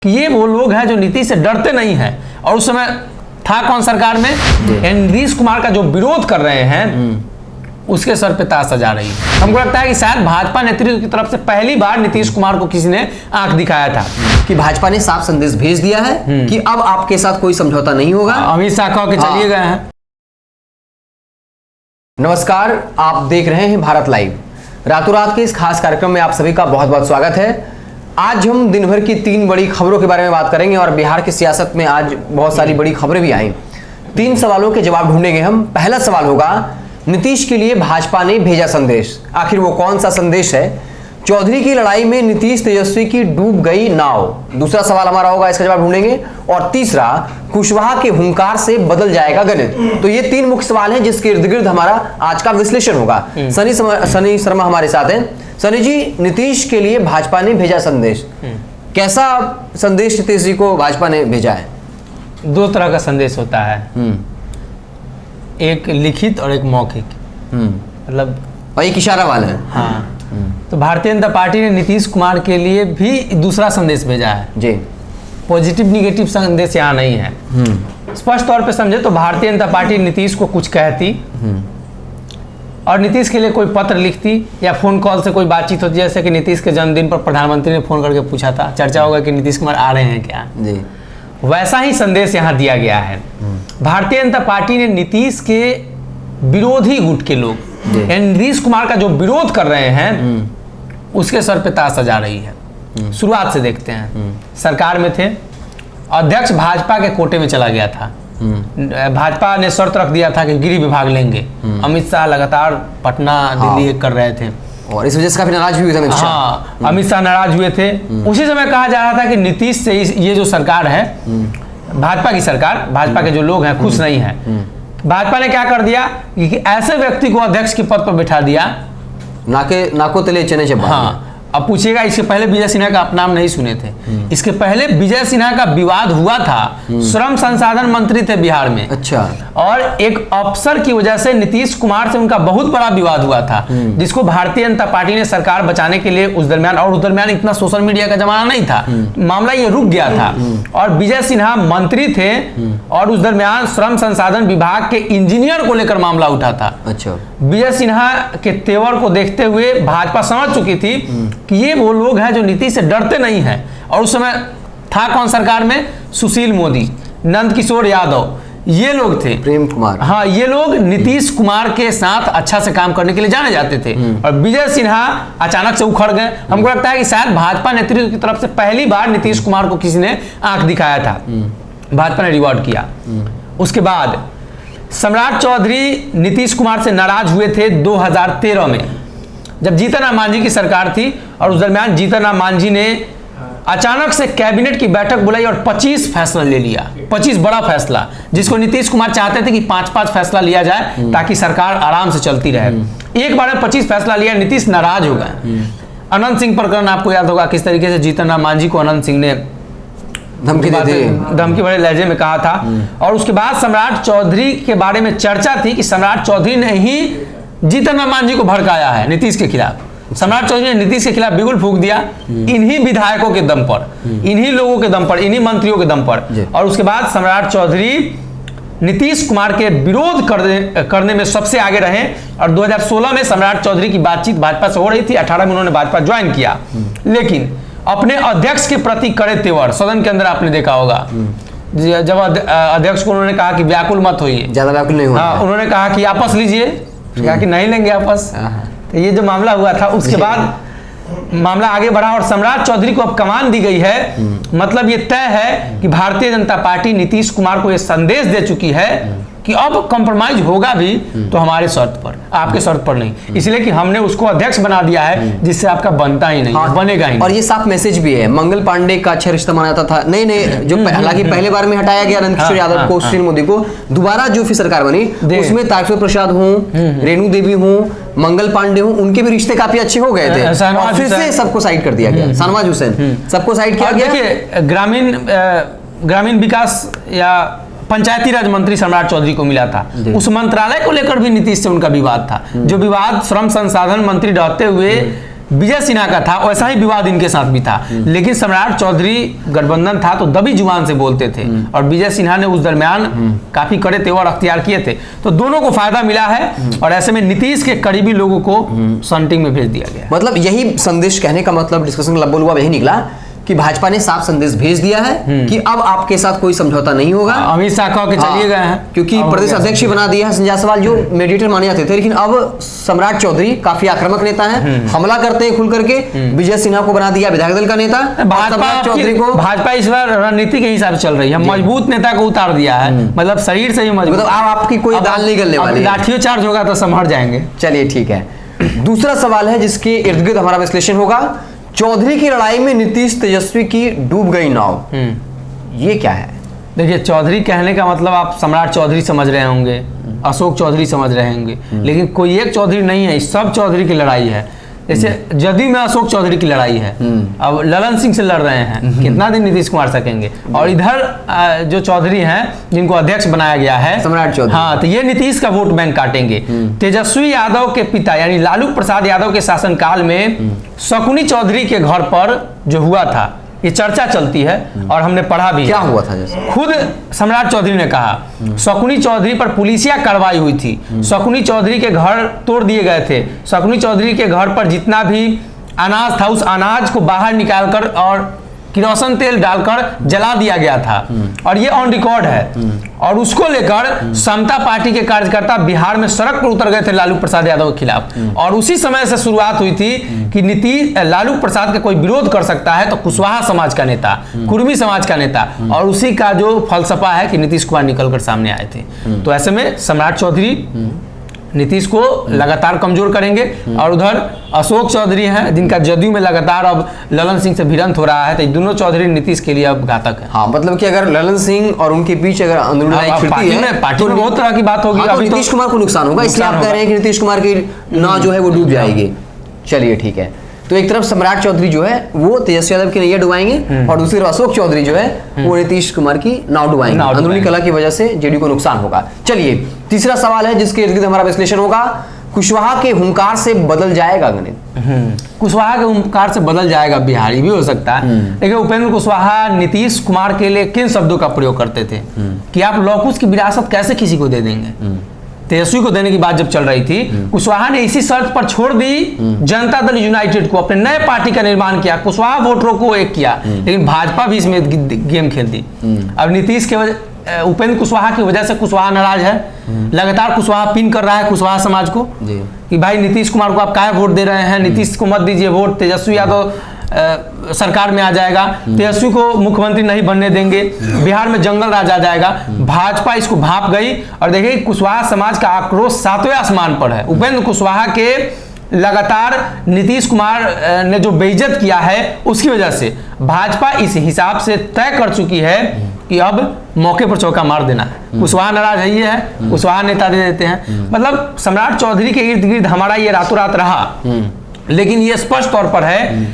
कि ये वो लोग हैं जो नीतीश से डरते नहीं हैं। और उस समय था कौन सरकार में, नीतीश कुमार का जो विरोध कर रहे हैं उसके सर पे ताश सजा रही है। हमको लगता है कि शायद भाजपा नेतृत्व की तरफ से पहली बार नीतीश कुमार को किसी ने आंख दिखाया था कि भाजपा ने साफ संदेश भेज दिया है कि अब आपके साथ कोई समझौता नहीं होगा। अमित शाह कह के चलिए गए हैं। नमस्कार, आप देख रहे हैं भारत लाइव। रातों रात के इस खास कार्यक्रम में आप सभी का बहुत बहुत स्वागत है। आज हम दिन भर की 3 बड़ी खबरों के बारे में बात करेंगे और बिहार की सियासत में आज बहुत सारी बड़ी खबरें भी आई। 3 सवालों के जवाब ढूंढेंगे हम। पहला सवाल होगा, नीतीश के लिए भाजपा ने भेजा संदेश। आखिर वो कौन सा संदेश है? चौधरी की लड़ाई में नीतीश तेजस्वी की डूब गई नाव। दूसरा सवाल हमारा होगा, इसका जवाब ढूंढेंगे। और तीसरा, कुशवाहा के हुंकार से बदल जाएगा गणित। तो ये 3 मुख्य सवाल हैं जिसके इर्द गिर्द हमारा आज का विश्लेषण होगा। सनी शर्मा हमारे साथ हैं। सनी जी, नीतीश के लिए भाजपा ने भेजा संदेश, कैसा संदेश नीतीश जी को भाजपा ने भेजा है? 2 तरह का संदेश होता है, एक लिखित और एक मौखिक। मतलब और एक इशारा वाला है। हाँ। तो भारतीय जनता पार्टी ने नीतीश कुमार के लिए भी दूसरा संदेश भेजा है जी। पॉजिटिव निगेटिव संदेश यहाँ नहीं है। स्पष्ट तौर पे समझे तो भारतीय जनता पार्टी नीतीश को कुछ कहती और नीतीश के लिए कोई पत्र लिखती या फोन कॉल से कोई बातचीत होती, जैसे कि नीतीश के जन्मदिन पर प्रधानमंत्री ने फोन करके पूछा था, चर्चा होगा कि नीतीश कुमार आ रहे हैं क्या जी। वैसा ही संदेश यहाँ दिया गया है। भारतीय जनता पार्टी ने नीतीश के विरोधी गुट के लोग, नीतीश कुमार का जो विरोध कर रहे हैं उसके सर पे ताश सजा रही है। शुरुआत से देखते हैं। सरकार में थे, अध्यक्ष भाजपा के कोटे में चला गया था। भाजपा ने शर्त रख दिया था कि गृह विभाग लेंगे। अमित शाह लगातार पटना दिल्ली कर रहे थे और इस वजह से काफी नाराज भी हुए थे अमित शाह। हाँ, अमित शाह नाराज हुए थे। उसी समय कहा जा रहा था कि नीतीश से ये जो सरकार है, भाजपा की सरकार, भाजपा के जो लोग हैं खुश नहीं है। भाजपा ने क्या कर दिया कि ऐसे व्यक्ति को अध्यक्ष के पद पर बिठा दिया। नाको तले चने चबा। हाँ, अब पूछिएगा, इसके पहले विजय सिन्हा का आप नाम नहीं सुने थे। इसके पहले विजय सिन्हा का विवाद हुआ था, श्रम संसाधन मंत्री थे बिहार में। अच्छा। और एक अफसर की वजह से नीतीश कुमार से उनका बहुत बड़ा विवाद हुआ था, जिसको भारतीय जनता पार्टी ने सरकार बचाने के लिए उस दरमियान इतना सोशल मीडिया का जमाना नहीं था, मामला ये रुक गया था। और विजय सिन्हा मंत्री थे और उस दरमियान श्रम संसाधन विभाग के इंजीनियर को लेकर मामला उठा था। अच्छा। विजय सिन्हा के तेवर को देखते हुए भाजपा समझ चुकी थी कि ये वो लोग हैं जो नीतीश से डरते नहीं हैं। और उस समय था कौन सरकार में, सुशील मोदी, नंद किशोर यादव, ये लोग थे, प्रेम कुमार। हाँ, ये लोग नीतीश कुमार के साथ अच्छा से काम करने के लिए जाने जाते थे। और विजय सिन्हा अचानक से उखड़ गए। हमको लगता है कि शायद भाजपा नेतृत्व की तरफ से पहली बार नीतीश कुमार को किसी ने आंख दिखाया था। भाजपा ने रिवॉर्ड किया। उसके बाद सम्राट चौधरी नीतीश कुमार से नाराज हुए थे 2013 में, जब जीतन राम मांझी की सरकार थी। और उस दरमियान जीतन राम मांझी ने अचानक से कैबिनेट की बैठक बुलाई और 25 फैसला ले लिया। 25 बड़ा फैसला, जिसको नीतीश कुमार चाहते थे कि 5-5 फैसला लिया जाए ताकि सरकार आराम से चलती रहे। एक बार में 25 फैसला लिया, नीतीश नाराज हो गए। अनंत सिंह प्रकरण आपको याद होगा, किस तरीके से जीतन राम मांझी को अनंत सिंह ने धमकी भरे लहजे में कहा था। और उसके बाद सम्राट चौधरी के बारे में चर्चा थी कि सम्राट चौधरी ने ही जीतन राम मांझी को भड़काया है नीतीश के खिलाफ। सम्राट चौधरी ने नीतीश के खिलाफ बिगुल फूंक दिया, इन्हीं विधायकों के दम पर, इन्हीं लोगों के दम पर, इन्हीं मंत्रियों के दम पर। और उसके बाद सम्राट चौधरी नीतीश कुमार के विरोध करने में सबसे आगे रहे। और 2016 में सम्राट चौधरी की बातचीत भाजपा से हो रही थी, 18 में उन्होंने भाजपा ज्वाइन किया। लेकिन अपने अध्यक्ष के प्रति कड़े तेवर, सदन के अंदर आपने देखा होगा, जब अध्यक्ष को उन्होंने कहा कि व्याकुल मत होइए, ज्यादा व्याकुल नहीं होना। हाँ, उन्होंने कहा कि आपस लीजिए, कहा कि नहीं लेंगे आपस। तो ये जो मामला हुआ था, उसके बाद मामला आगे बढ़ा और सम्राट चौधरी को अब कमान दी गई है। मतलब ये तय है कि भारतीय जनता पार्टी नीतीश कुमार को ये संदेश दे चुकी है कि अब कंप्रोमाइज होगा भी तो हमारे शर्त पर, आपके शर्त पर नहीं। इसलिए कि हमने उसको अध्यक्ष बना दिया है, जिससे आपका बनता ही नहीं, बनेगा ही नहीं। और ये साफ मैसेज भी है। मंगल पांडे का अच्छा रिश्ता माना जाता था, नहीं जो हालांकि पहले बार में हटाया गया नंद किशोर यादव को, सुशील मोदी को। दोबारा जो फिर सरकार बनी उसमें तारकिशोर प्रसाद हूँ, रेणु देवी हूँ, मंगल पांडे हूँ, उनके भी रिश्ते काफी अच्छे हो गए थे। और फिर से सबको साइड कर दिया गया, शाहनवाज हुसैन, सबको साइड किया गया। देखिए, ग्रामीण विकास या पंचायती राज मंत्री सम्राट चौधरी को मिला था। उस मंत्रालय को लेकर भी नीतीश से उनका विवाद था, जो विवाद श्रम संसाधन मंत्री रहते हुए विजय सिन्हा का था वैसा ही विवाद इनके साथ भी था। लेकिन सम्राट चौधरी गठबंधन था तो दबी जुबान से बोलते थे और विजय सिन्हा ने उस दरमियान काफी कड़े तेवर अख्तियार किए थे, तो दोनों को फायदा मिला है और ऐसे में नीतीश के करीबी लोगों को सन्टिंग में भेज दिया गया। मतलब यही संदेश, कहने का मतलब डिस्कशन का लब्बो यही निकला कि भाजपा ने साफ संदेश भेज दिया है कि अब आपके साथ कोई समझौता नहीं होगा। अमित शाह कह के चलिए गए हैं, क्योंकि प्रदेश अध्यक्ष ही बना दिया है संजय जायसवाल, जो मेडिएटर माने जाते थे। लेकिन अब सम्राट चौधरी काफी आक्रामक नेता है, हमला करते हैं खुल करके। विजय सिन्हा को बना दिया विधायक दल का नेता। भाजपा इस बार रणनीति के हिसाब से चल रही है, मजबूत नेता को उतार दिया है, मतलब शरीर से ही मजबूत। मतलब अब आपकी कोई दाल नहीं गलने वाली, लाठियों चार्ज होगा तो संभल जाएंगे। चलिए ठीक है, दूसरा सवाल है जिसके इर्द गिर्द हमारा विश्लेषण होगा। चौधरी की लड़ाई में नीतीश तेजस्वी की डूब गई नाव, ये क्या है? देखिए, चौधरी कहने का मतलब आप सम्राट चौधरी समझ रहे होंगे, अशोक चौधरी समझ रहे होंगे, लेकिन कोई एक चौधरी नहीं है, सब चौधरी की लड़ाई है। जैसे जदयू में अशोक चौधरी की लड़ाई है, अब ललन सिंह से लड़ रहे हैं, कितना दिन नीतीश कुमार सकेंगे। और इधर जो चौधरी हैं जिनको अध्यक्ष बनाया गया है सम्राट चौधरी, हाँ, तो ये नीतीश का वोट बैंक काटेंगे। तेजस्वी यादव के पिता यानी लालू प्रसाद यादव के शासनकाल में शकुनी चौधरी के घर पर जो हुआ था, ये चर्चा चलती है और हमने पढ़ा भी। क्या हुआ था? जैसे खुद सम्राट चौधरी ने कहा शकुनी चौधरी पर पुलिसिया कार्रवाई हुई थी, शकुनी चौधरी के घर तोड़ दिए गए थे, शकुनी चौधरी के घर पर जितना भी अनाज था उस अनाज को बाहर निकालकर और किरोसिन तेल डालकर जला दिया गया था, और ये ऑन रिकॉर्ड है। और उसको लेकर समता पार्टी के कार्यकर्ता बिहार में सड़क पर उतर गए थे लालू प्रसाद यादव के खिलाफ, और उसी समय से शुरुआत हुई थी कि लालू प्रसाद का कोई विरोध कर सकता है तो कुशवाहा समाज का नेता, कुर्मी समाज का नेता, और उसी का जो फलसफा है कि नीतीश कुमार निकलकर सामने आए थे। तो ऐसे में सम्राट चौधरी नीतीश को लगातार कमजोर करेंगे, और उधर अशोक चौधरी हैं जिनका जदयू में लगातार अब ललन सिंह से भिड़ंत हो रहा है, तो दोनों चौधरी नीतीश के लिए अब घातक है। हाँ, मतलब कि अगर ललन सिंह और उनके बीच अगर अंदरूनी लड़ाई छिड़ती है पार्टी में बहुत तरह की बात होगी। अभी नीतीश कुमार को नुकसान होगा, इसलिए आप कह रहे हैं कि नीतीश कुमार की नाव जो है वो डूब जाएगी। चलिए ठीक है, तो एक तरफ सम्राट चौधरी जो है वो तेजस्वी यादव की नैया डुबाएंगे और दूसरी तरफ अशोक चौधरी जो है वो नीतीश कुमार की नाव डुबाएंगे। अंदरूनी कला की वजह से जेडीयू को नुकसान होगा। चलिए तीसरा सवाल है जिसके इर्द गिर्द हमारा विश्लेषण होगा। कुशवाहा के हुंकार से बदल जाएगा गणित? कुशवाहा के हुंकार से बदल जाएगा बिहार, ये भी हो सकता है। देखिए, उपेंद्र कुशवाहा नीतीश कुमार के लिए किन शब्दों का प्रयोग करते थे कि आप लौकुश की विरासत कैसे किसी को दे देंगे। तेजस्वी को देने की बात जब चल रही थी, कुशवाहा ने इसी शर्त पर छोड़ दी जनता दल यूनाइटेड को, अपने नए पार्टी का निर्माण किया, कुशवाहा वोटरों को एक किया, लेकिन भाजपा भी इसमें गेम खेल दी। अब नीतीश के उपेंद्र कुशवाहा की वजह से कुशवाहा नाराज है, लगातार कुशवाहा पिन कर रहा है कुशवाहा समाज को कि भाई नीतीश कुमार को आप काहे वोट दे रहे हैं, नीतीश को मत दीजिए वोट, तेजस्वी यादव सरकार में आ जाएगा, तेजस्वी को मुख्यमंत्री नहीं बनने देंगे, बिहार में जंगल राज आ जाएगा। भाजपा इसको भाप गई और देखिए कुशवाहा समाज का आक्रोश सातवें आसमान पर है। उपेंद्र कुशवाहा के लगातार नीतीश कुमार ने जो बेइज्जत किया है उसकी वजह से भाजपा इस हिसाब से तय कर चुकी है कि अब मौके पर चौका मार देना है। कुशवाहा नाराज है, ये है कुशवाहा नेता दे देते हैं। मतलब सम्राट चौधरी के इर्द गिर्द हमारा ये रातों रात रहा, लेकिन ये स्पष्ट तौर पर है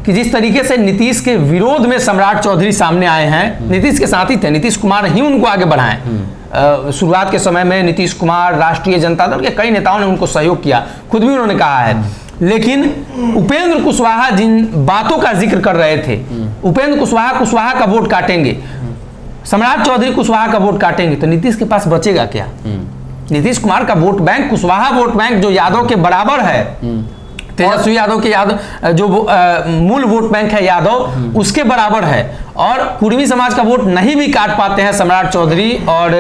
कि जिस तरीके से नीतीश के विरोध में सम्राट चौधरी सामने आए हैं, नीतीश के साथ ही थे, नीतीश कुमार ही उनको आगे बढ़ाएं। शुरुआत के समय में नीतीश कुमार, राष्ट्रीय जनता दल के कई नेताओं ने उनको सहयोग किया, खुद भी उन्होंने कहा है। लेकिन उपेंद्र कुशवाहा जिन बातों का जिक्र कर रहे थे, उपेंद्र कुशवाहा का वोट काटेंगे, सम्राट चौधरी कुशवाहा का वोट काटेंगे, तो नीतीश के पास बचेगा क्या? नीतीश कुमार का vote bank, Kushwaha vote bank जो यादव के बराबर है, तेजस्वी यादव के यादव जो मूल वोट बैंक है यादव, उसके बराबर है, और कुर्मी समाज का वोट नहीं भी काट पाते हैं सम्राट चौधरी और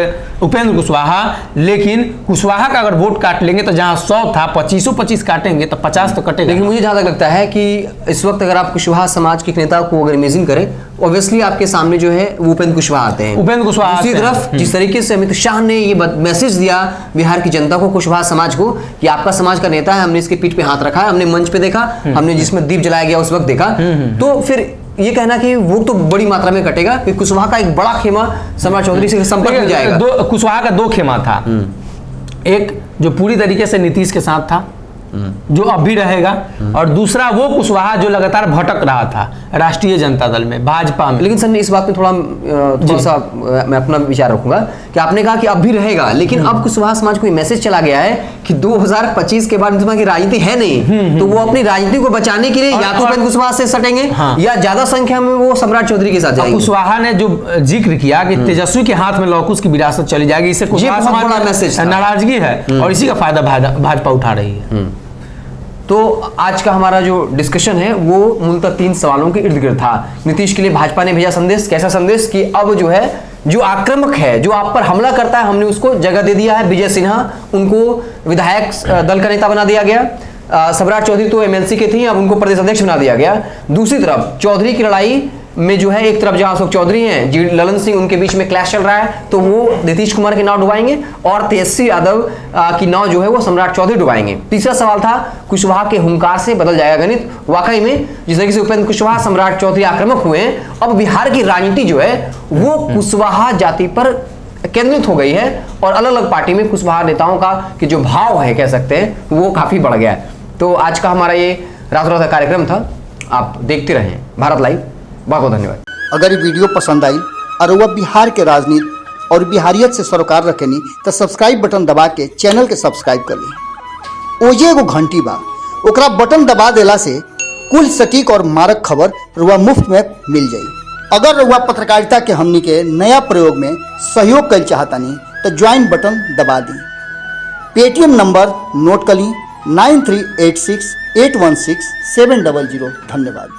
उपेंद्र कुशवाहा, लेकिन कुशवाहा का अगर वोट काट लेंगे तो जहां 100 था 25 काटेंगे तो 50 तो कटेगा। लेकिन मुझे जहां तक लगता है कि इस वक्त अगर आप कुशवाहा समाज के नेता को अगर इमेजिन करें, ऑब्वियसली आपके सामने जो है वो उपेंद्र कुशवाहा आते हैं। उपेंद्र कुशवाहा दूसरी तरफ जिस तरीके से अमित शाह ने ये मैसेज दिया बिहार की जनता को, कुशवाहा समाज को, कि आपका समाज का नेता है, हमने इसके पीठ पे हाथ रखा है, हमने मंच पे देखा, हमने जिसमें दीप जलाया गया उस वक्त देखा, तो फिर ये कहना कि वो तो बड़ी मात्रा में कटेगा कि कुशवाहा का एक बड़ा खेमा सम्राट चौधरी से संपर्क में जाएगा। कुशवाहा का दो खेमा था, एक जो पूरी तरीके से नीतीश के साथ था, जो अब भी रहेगा, और दूसरा वो कुशवाहा जो लगातार भटक रहा था राष्ट्रीय जनता दल में, भाजपा में। लेकिन सर इस बात में थोड़ा सा मैं अपना विचार रखूंगा कि आपने कहा कि अब भी रहेगा, लेकिन अब कुशवाहा समाज को मैसेज चला गया है कि 2025 के बाद की राजनीति है नहीं, तो वो अपनी राजनीति को बचाने के लिए या तो उपेंद्र कुशवाहा से सटेंगे या ज्यादा संख्या में वो सम्राट चौधरी के साथ जाएंगे। कुशवाहा ने जो जिक्र किया कि तेजस्वी के हाथ में लौकुश की विरासत चली जाएगी, इससे कुशवाहा समाज मैसेज नाराजगी है और इसी का फायदा भाजपा उठा रही है। तो आज का हमारा जो डिस्कशन है वो मूलतः 3 सवालों के इर्द गिर्द था। नीतीश के लिए भाजपा ने भेजा संदेश, कैसा संदेश कि अब जो है जो आक्रामक है, जो आप पर हमला करता है, हमने उसको जगह दे दिया है। विजय सिन्हा उनको विधायक दल का नेता बना दिया गया। सम्राट चौधरी तो एमएलसी के थे, अब उनको प्रदेश अध्यक्ष बना दिया गया। दूसरी तरफ चौधरी की लड़ाई में जो है एक तरफ जहां अशोक चौधरी हैं, जी ललन सिंह, उनके बीच में क्लैश चल रहा है, तो वो नीतीश कुमार के नाव डुबाएंगे और तेजस्वी यादव की नाव जो है वो सम्राट चौधरी डुबाएंगे। तीसरा सवाल था कुशवाहा के हुंकार से बदल जाएगा गणित। वाकई में जिस तरीके से उपेंद्र कुशवाहा सम्राट चौधरी आक्रामक हुए हैं, अब बिहार की राजनीति जो है वो कुशवाहा जाति पर केंद्रित हो गई है और अलग अलग पार्टी में कुशवाहा नेताओं का कि जो भाव है कह सकते हैं वो काफी बढ़ गया है। तो आज का हमारा ये रातों रात का कार्यक्रम था, आप देखते रहें भारत लाइव। बहुत बहुत धन्यवाद। अगर ये वीडियो पसंद आई और वह बिहार के राजनीति और बिहारियत से सरोकार रखेनी तो सब्सक्राइब बटन दबा के चैनल के सब्सक्राइब कर ली। ओजे एगो घंटी बा, ओकरा बटन दबा देला से कुल सटीक और मारक खबर रुआ मुफ्त में मिल जाई। अगर रुआ पत्रकारिता के हमनी के नया प्रयोग में सहयोग कर चाहतानी तो ज्वाइन बटन दबा दी। पेटीएम नंबर नोट कर ली 9386816700। धन्यवाद।